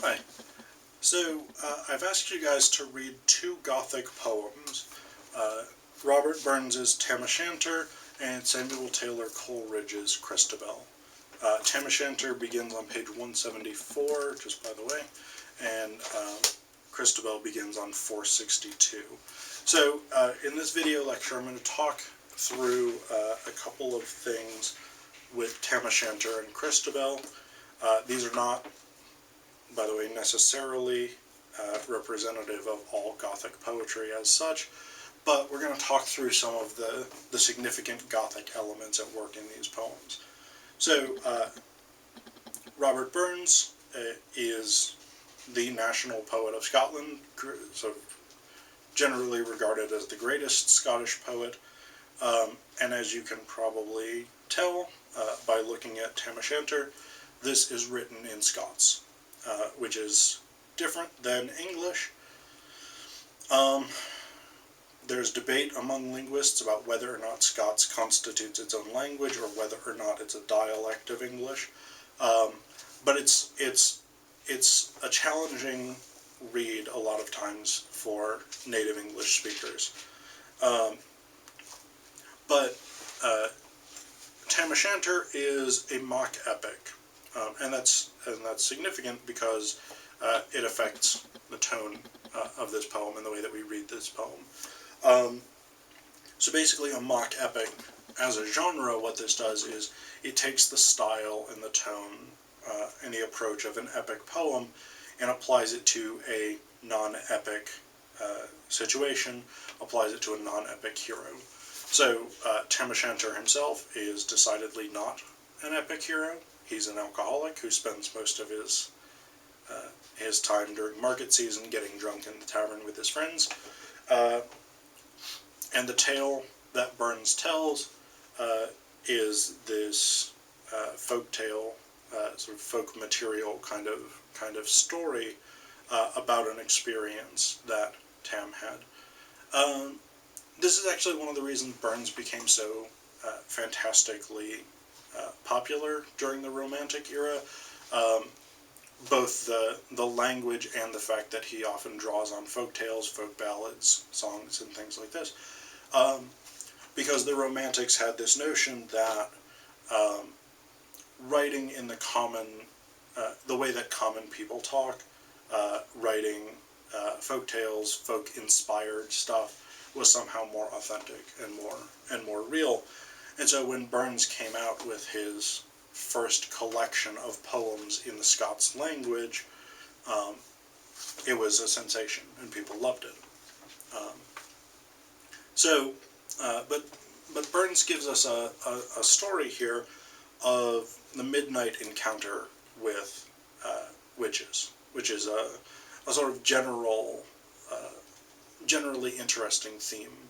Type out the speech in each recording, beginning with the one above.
Hi. So, I've asked you guys to read two Gothic poems, Robert Burns's Tam O'Shanter and Samuel Taylor Coleridge's Christabel. Tam O'Shanter begins on page 174, just by the way, and Christabel begins on 462. So, in this video lecture, I'm going to talk through a couple of things with Tam O'Shanter and Christabel. These are not, by the way, necessarily representative of all Gothic poetry as such, but we're going to talk through some of the significant Gothic elements at work in these poems. So, Robert Burns is the national poet of Scotland, sort of generally regarded as the greatest Scottish poet, and as you can probably tell by looking at Tam O'Shanter, this is written in Scots. Which is different than English. There's debate among linguists about whether or not Scots constitutes its own language or whether or not it's a dialect of English. But it's a challenging read a lot of times for native English speakers. But Tam O'Shanter is a mock epic. And that's significant because it affects the tone of this poem and the way that we read this poem. So basically a mock epic, as a genre, what this does is it takes the style and the tone and the approach of an epic poem and applies it to a non-epic situation, applies it to a non-epic hero. So Tam O'Shanter himself is decidedly not an epic hero. He's an alcoholic who spends most of his time during market season getting drunk in the tavern with his friends. And the tale that Burns tells is this folk tale, sort of folk material kind of story about an experience that Tam had. This is actually one of the reasons Burns became so fantastically popular during the Romantic era, both the language and the fact that he often draws on folk tales, folk ballads, songs, and things like this, because the Romantics had this notion that writing in the way that common people talk, writing folk tales, folk-inspired stuff, was somehow more authentic and more real. And so when Burns came out with his first collection of poems in the Scots language, it was a sensation and people loved it. But Burns gives us a story here of the midnight encounter with witches, which is a sort of generally interesting theme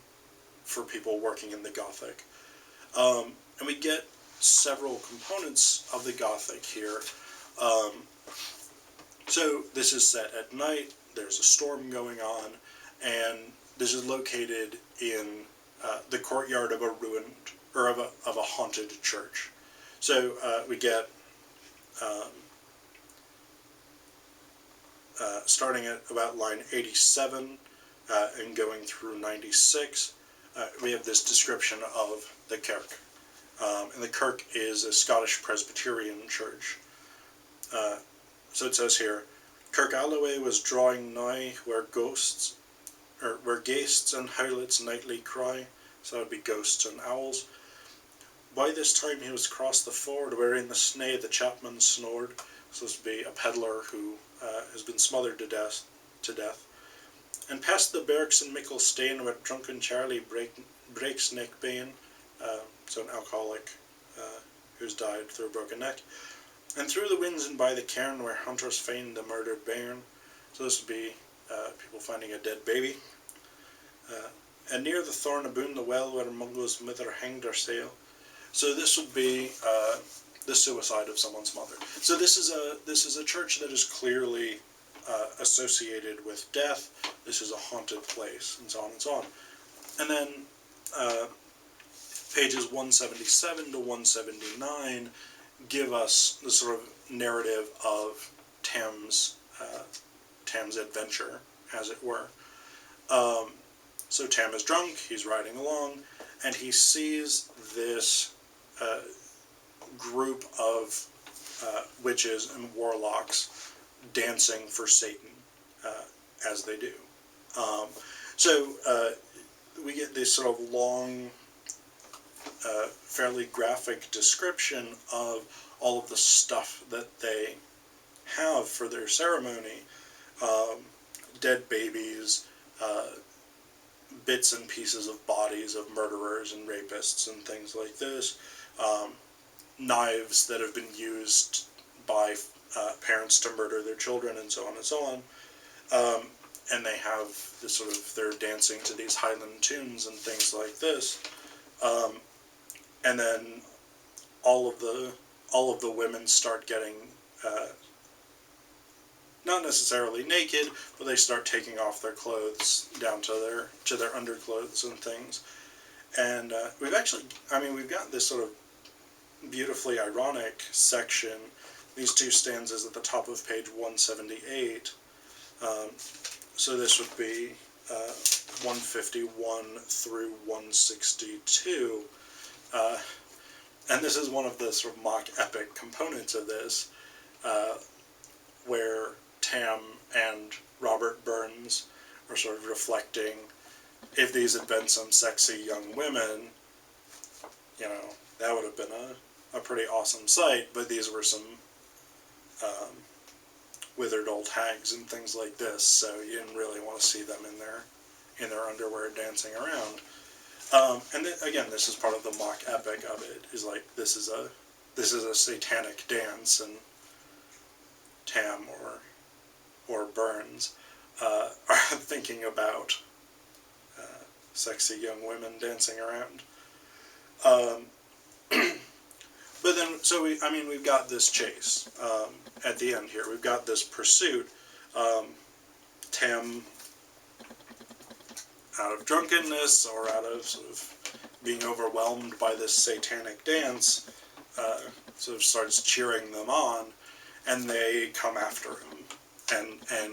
for people working in the Gothic. And we get several components of the Gothic here. So this is set at night, there's a storm going on, and this is located in the courtyard of a ruined, or of a haunted church. So we get, starting at about line 87 and going through 96, we have this description of the kirk. And the kirk is a Scottish Presbyterian church. So it says here, Kirk Alloway was drawing nigh where ghasts and howlets nightly cry. So that would be ghosts and owls. By this time he was across the ford, wherein the snay the chapman snored. So this would be a peddler who has been smothered to death. And past the Berks and Mickle Stain, where drunken Charlie breaks neck bane. So an alcoholic who's died through a broken neck. And through the winds and by the cairn, where hunters find the murdered bairn. So this would be people finding a dead baby. And near the thorn aboon the well, where Mungo's mother hanged her sail. So this would be the suicide of someone's mother. So this is a church that is clearly associated with death. This is a haunted place, and so on and so on. And then pages 177 to 179 give us the sort of narrative of Tam's Tam's adventure, as it were. So Tam is drunk, he's riding along, and he sees this group of witches and warlocks dancing for Satan, as they do. So we get this sort of long, fairly graphic description of all of the stuff that they have for their ceremony. Dead babies, bits and pieces of bodies of murderers and rapists and things like this, knives that have been used by parents to murder their children, and so on and so on. And they have this sort of, they're dancing to these Highland tunes and things like this. And then all of the women start getting, not necessarily naked, but they start taking off their clothes down to their underclothes and things. And we've got this sort of beautifully ironic section, these two stanzas at the top of page 178. So this would be 151 through 162. And this is one of the sort of mock epic components of this, where Tam and Robert Burns are sort of reflecting, if these had been some sexy young women, you know, that would have been a pretty awesome sight, but these were some withered old hags and things like this, so you didn't really want to see them in their underwear dancing around. And then, again, this is part of the mock epic of it, is like, this is a satanic dance, and Tam or Burns are thinking about sexy young women dancing around. But then, so we've got this chase at the end here. We've got this pursuit. Tam, out of drunkenness or out of sort of being overwhelmed by this satanic dance, sort of starts cheering them on, and they come after him. And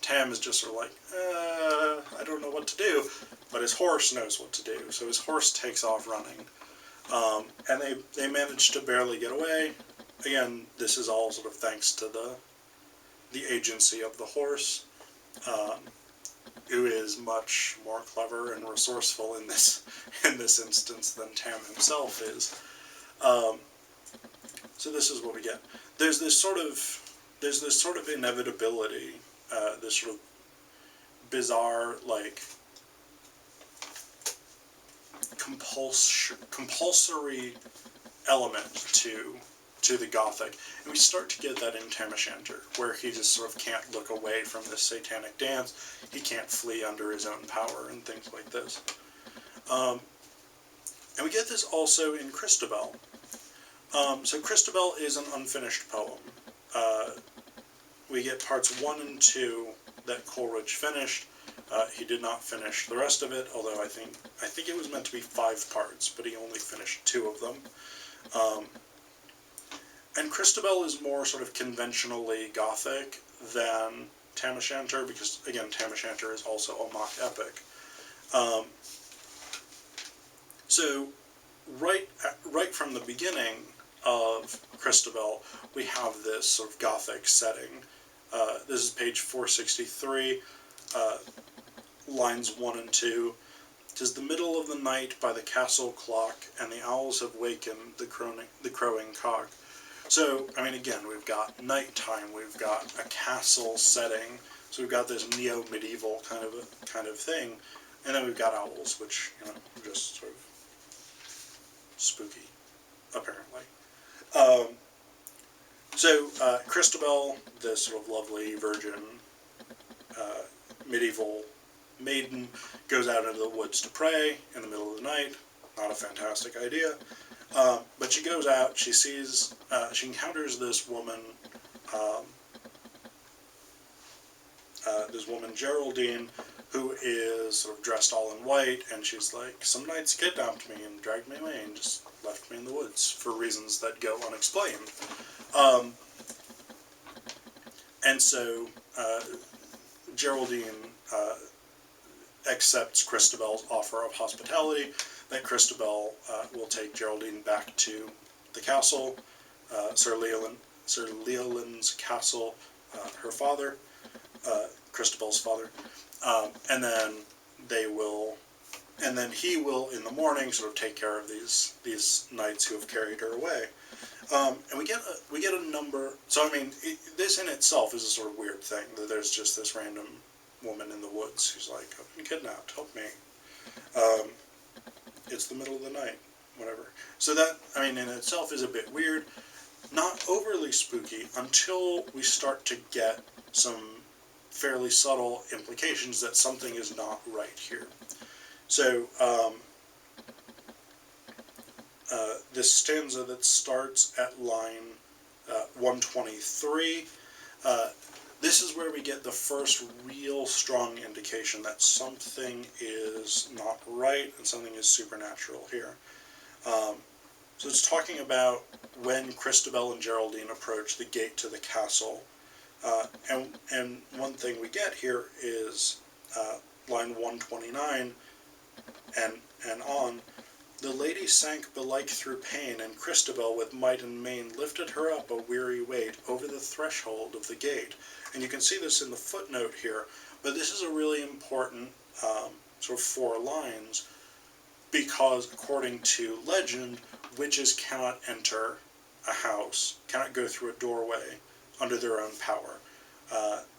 Tam is just sort of like, I don't know what to do, but his horse knows what to do. So his horse takes off running. And they manage to barely get away. Again, this is all sort of thanks to the agency of the horse, who is much more clever and resourceful in this instance than Tam himself is. So this is what we get. There's this sort of inevitability, this sort of bizarre, like, compulsory element to the Gothic, and we start to get that in Tam O'Shanter, where he just sort of can't look away from this satanic dance, he can't flee under his own power, and things like this. And we get this also in Christabel. So Christabel is an unfinished poem. We get parts 1 and 2 that Coleridge finished. He did not finish the rest of it, although I think it was meant to be 5 parts, but he only finished 2 of them. And Christabel is more sort of conventionally Gothic than Tam O'Shanter, because, again, Tam O'Shanter is also a mock epic. So right from the beginning of Christabel, we have this sort of Gothic setting. This is page 463, lines 1 and 2. 'Tis the middle of the night by the castle clock, and the owls have wakened the crowing cock. So, again, we've got nighttime, we've got a castle setting, so we've got this neo-medieval kind of thing, and then we've got owls, which, just sort of spooky, apparently. Christabel, this sort of lovely virgin, medieval maiden, goes out into the woods to pray in the middle of the night. Not a fantastic idea. But she goes out, she encounters this woman, Geraldine, who is sort of dressed all in white, and she's like, some knights kidnapped me and dragged me away and just left me in the woods for reasons that go unexplained. And so Geraldine accepts Christabel's offer of hospitality, that Christabel will take Geraldine back to the castle, Sir Leolin's castle, her father, Christabel's father, and then he will in the morning sort of take care of these knights who have carried her away. And we get a number. So I mean, this in itself is a sort of weird thing, that there's just this random woman in the woods who's like, I've been kidnapped, help me. It's the middle of the night, whatever. So that, I mean, in itself is a bit weird. Not overly spooky until we start to get some fairly subtle implications that something is not right here. So, this stanza that starts at line 123, this is where we get the first real strong indication that something is not right and something is supernatural here. So it's talking about when Christabel and Geraldine approach the gate to the castle. And one thing we get here is line 129 and on. The lady sank belike through pain, and Christabel with might and main lifted her up a weary weight over the threshold of the gate. And you can see this in the footnote here, but this is a really important sort of 4 lines, because according to legend, witches cannot enter a house, cannot go through a doorway under their own power.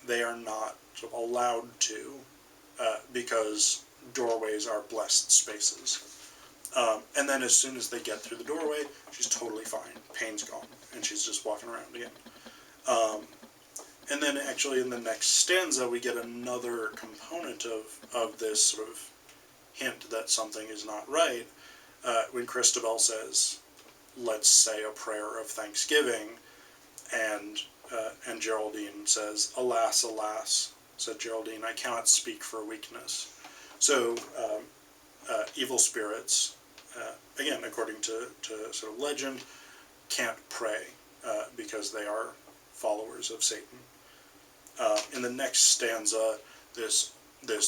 They are not sort of allowed to, because doorways are blessed spaces. And then as soon as they get through the doorway, she's totally fine. Pain's gone, and she's just walking around again. And then actually in the next stanza, we get another component of this sort of hint that something is not right, when Christabel says, let's say a prayer of thanksgiving, and Geraldine says, alas, alas, said Geraldine, I cannot speak for weakness. So evil spirits, again, according to sort of legend, can't pray because they are followers of Satan. In the next stanza, this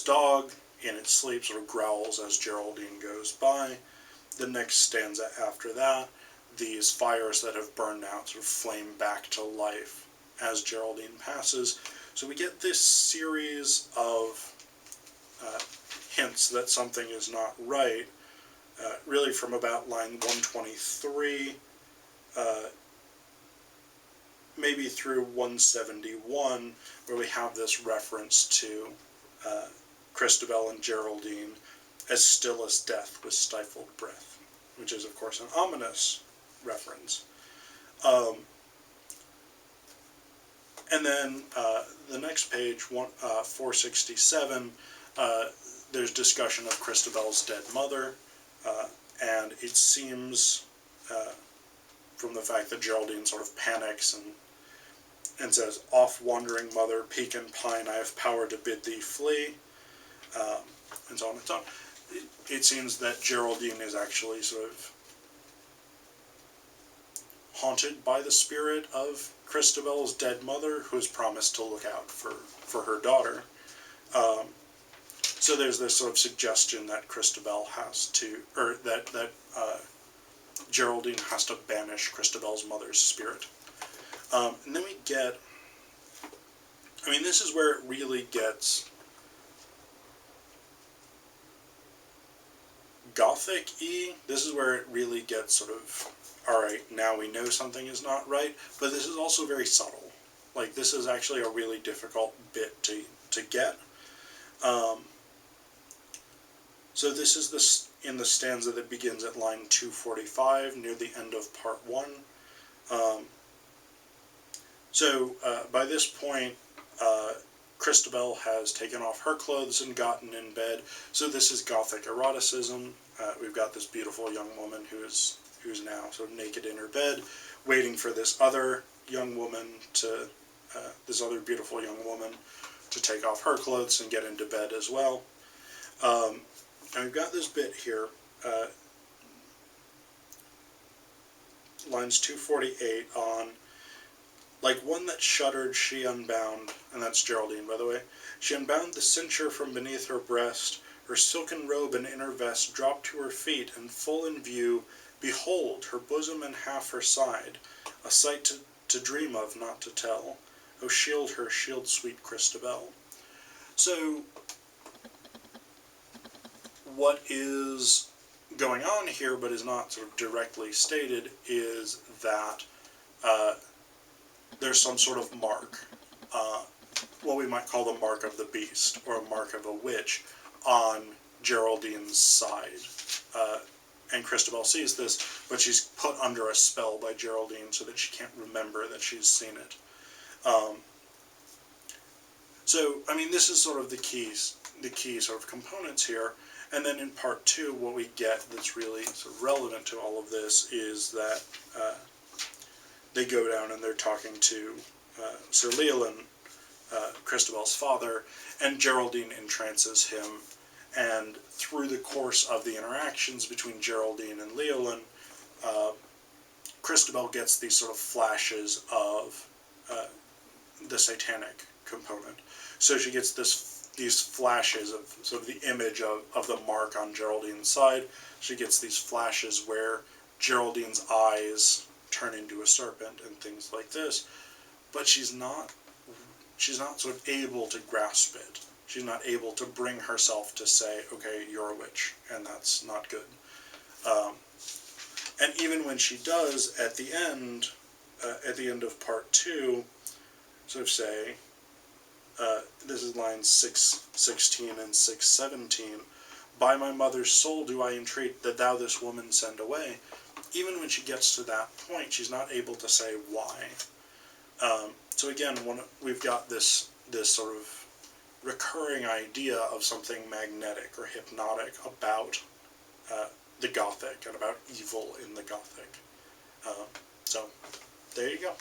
dog in its sleep sort of growls as Geraldine goes by. The next stanza after that, these fires that have burned out sort of flame back to life as Geraldine passes. So we get this series of hints that something is not right, really from about line 123, maybe through 171, where we have this reference to Christabel and Geraldine as still as death with stifled breath, which is, of course, an ominous reference. And then the next page, 467, there's discussion of Christabel's dead mother, and it seems, from the fact that Geraldine sort of panics and says, off wandering mother, peak and pine, I have power to bid thee flee, and so on and so on. It seems that Geraldine is actually sort of haunted by the spirit of Christabel's dead mother, who has promised to look out for her daughter. So there's this sort of suggestion that Christabel has to, or that Geraldine has to banish Christabel's mother's spirit. And then we get, I mean, this is where it really gets Gothic-y. This is where it really gets sort of, alright, now we know something is not right, but this is also very subtle. Like, this is actually a really difficult bit to get. So this is in the stanza that begins at line 245, near the end of part 1. So by this point, Christabel has taken off her clothes and gotten in bed. So this is Gothic eroticism. We've got this beautiful young woman who's now sort of naked in her bed, waiting for this other young woman to, this other beautiful young woman to take off her clothes and get into bed as well. And we've got this bit here, lines 248 on. Like one that shuddered, she unbound, and that's Geraldine, by the way, she unbound the cincture from beneath her breast, her silken robe and inner vest dropped to her feet, and full in view, behold, her bosom and half her side, a sight to dream of, not to tell. Oh, shield her, shield sweet Christabel. So, what is going on here, but is not sort of directly stated, is that there's some sort of mark, what we might call the mark of the beast, or a mark of a witch, on Geraldine's side. And Christabel sees this, but she's put under a spell by Geraldine so that she can't remember that she's seen it. So, I mean, this is sort of the key sort of components here. And then in part 2, what we get that's really sort of relevant to all of this is that they go down and they're talking to Sir Leolin, Christabel's father, and Geraldine entrances him. And through the course of the interactions between Geraldine and Leolin, Christabel gets these sort of flashes of the satanic component. So she gets these flashes of sort of the image of the mark on Geraldine's side. She gets these flashes where Geraldine's eyes turn into a serpent and things like this, but she's not sort of able to grasp it. She's not able to bring herself to say, okay, you're a witch, and that's not good. And even when she does, at the end of part 2, sort of say, this is lines 6:16 and 6:17, by my mother's soul do I entreat that thou this woman send away. Even when she gets to that point, she's not able to say why. So again, we've got this sort of recurring idea of something magnetic or hypnotic about the Gothic and about evil in the Gothic. So there you go.